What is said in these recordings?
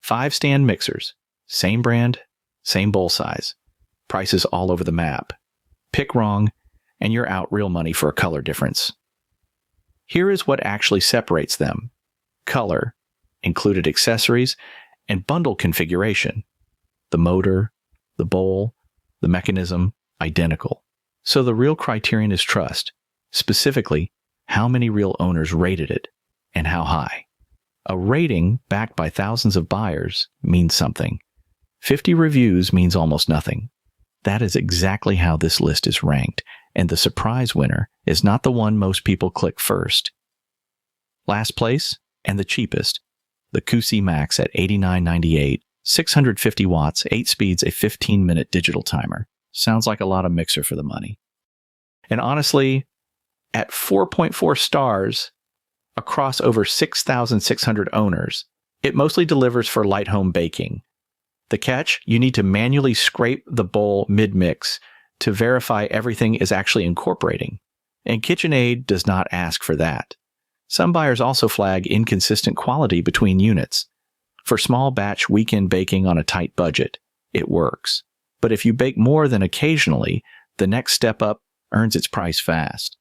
5 stand mixers, same brand, same bowl size, prices all over the map. Pick wrong, and you're out real money for a color difference. Here is what actually separates them: color, included accessories, and bundle configuration. The motor, the bowl, the mechanism, identical. So the real criterion is trust, specifically how many real owners rated it and how high. A rating backed by thousands of buyers means something. 50 reviews means almost nothing. That is exactly how this list is ranked, and the surprise winner is not the one most people click first. Last place, and the cheapest, the CUSIMAX at $89.98, 650 watts, 8 speeds, a 15-minute digital timer. Sounds like a lot of mixer for the money. And honestly, at 4.4 stars across over 6,600 owners, it mostly delivers for light home baking. The catch? You need to manually scrape the bowl mid-mix to verify everything is actually incorporating, and KitchenAid does not ask for that. Some buyers also flag inconsistent quality between units. For small batch weekend baking on a tight budget, it works. But if you bake more than occasionally, the next step up earns its price fast.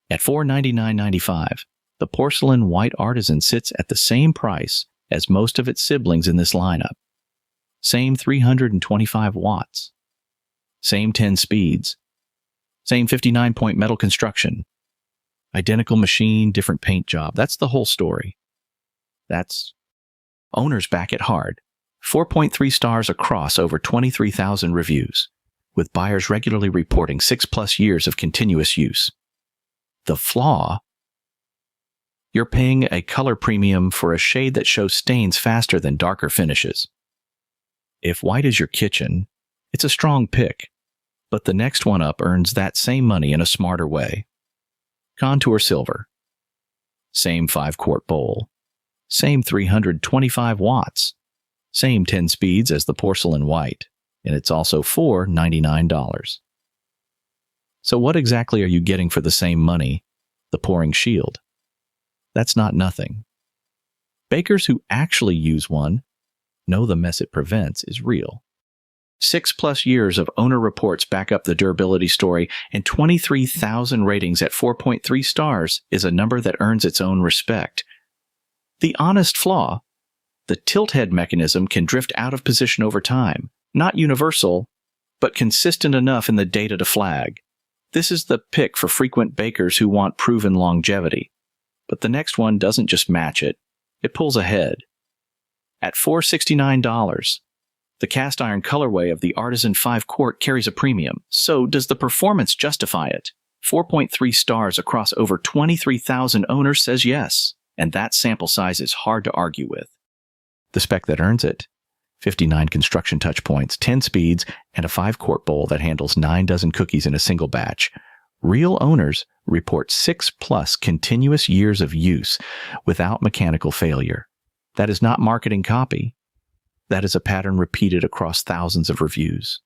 At $499.95, the porcelain white artisan sits at the same price as most of its siblings in this lineup. Same 325 watts. Same 10 speeds. Same 59-point metal construction. Identical machine, different paint job. That's the whole story. That's owners back it hard. 4.3 stars across over 23,000 reviews, with buyers regularly reporting 6+ years of continuous use. The flaw? You're paying a color premium for a shade that shows stains faster than darker finishes. If white is your kitchen, it's a strong pick, but the next one up earns that same money in a smarter way. Contour silver. Same 5-quart bowl. Same 325 watts. Same 10 speeds as the porcelain white, and it's also $499. So what exactly are you getting for the same money? The pouring shield. That's not nothing. Bakers who actually use one know the mess it prevents is real. 6+ years of owner reports back up the durability story, and 23,000 ratings at 4.3 stars is a number that earns its own respect. The honest flaw: the tilt head mechanism can drift out of position over time. Not universal, but consistent enough in the data to flag. This is the pick for frequent bakers who want proven longevity. But the next one doesn't just match it, it pulls ahead. At $469, the cast iron colorway of the Artisan 5-quart carries a premium. So does the performance justify it? 4.3 stars across over 23,000 owners says yes, and that sample size is hard to argue with. The spec that earns it: 59 construction touch points, 10 speeds, and a 5-quart bowl that handles 9 dozen cookies in a single batch. Real owners report 6+ continuous years of use without mechanical failure. That is not marketing copy. That is a pattern repeated across thousands of reviews.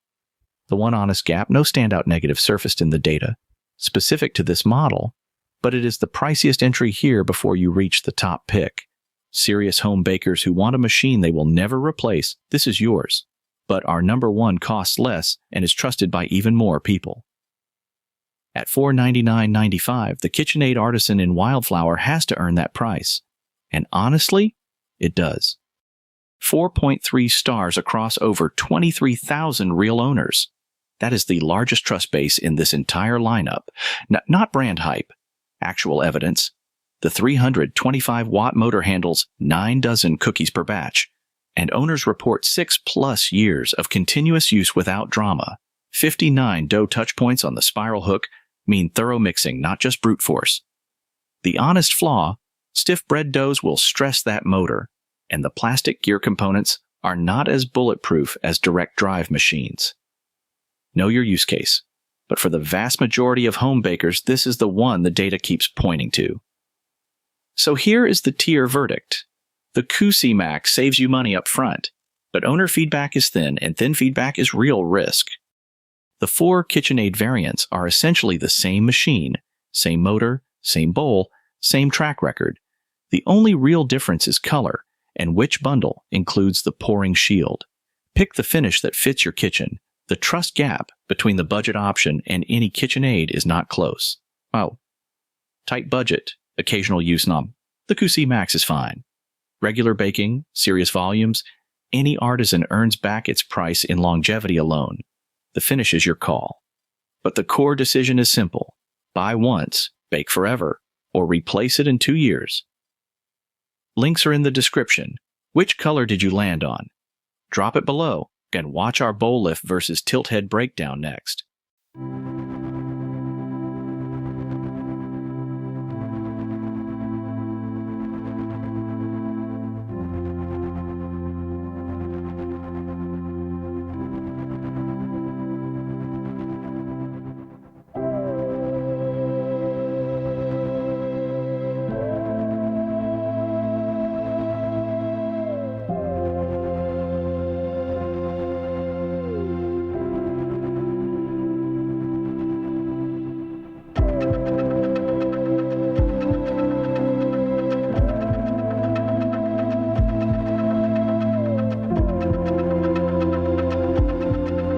The one honest gap: no standout negative surfaced in the data, specific to this model, but it is the priciest entry here before you reach the top pick. Serious home bakers who want a machine they will never replace, this is yours. But our number one costs less and is trusted by even more people. At $499.95, the KitchenAid Artisan in Wildflower has to earn that price. And honestly, it does. 4.3 stars across over 23,000 real owners. That is the largest trust base in this entire lineup. Not brand hype. Actual evidence. The 325-watt motor handles 9 dozen cookies per batch, and owners report 6+ years of continuous use without drama. 59 dough touch points on the spiral hook mean thorough mixing, not just brute force. The honest flaw: stiff bread doughs will stress that motor, and the plastic gear components are not as bulletproof as direct drive machines. Know your use case, but for the vast majority of home bakers, this is the one the data keeps pointing to. So here is the tier verdict. The CUSIMAX saves you money up front, but owner feedback is thin, and thin feedback is real risk. The 4 KitchenAid variants are essentially the same machine, same motor, same bowl, same track record. The only real difference is color, and which bundle includes the pouring shield. Pick the finish that fits your kitchen. The trust gap between the budget option and any KitchenAid is not close. Oh, tight budget, occasional use knob. The CUSIMAX is fine. Regular baking, serious volumes, any artisan earns back its price in longevity alone. The finish is your call. But the core decision is simple. Buy once, bake forever, or replace it in 2 years. Links are in the description. Which color did you land on? Drop it below and watch our bowl lift versus tilt head breakdown next.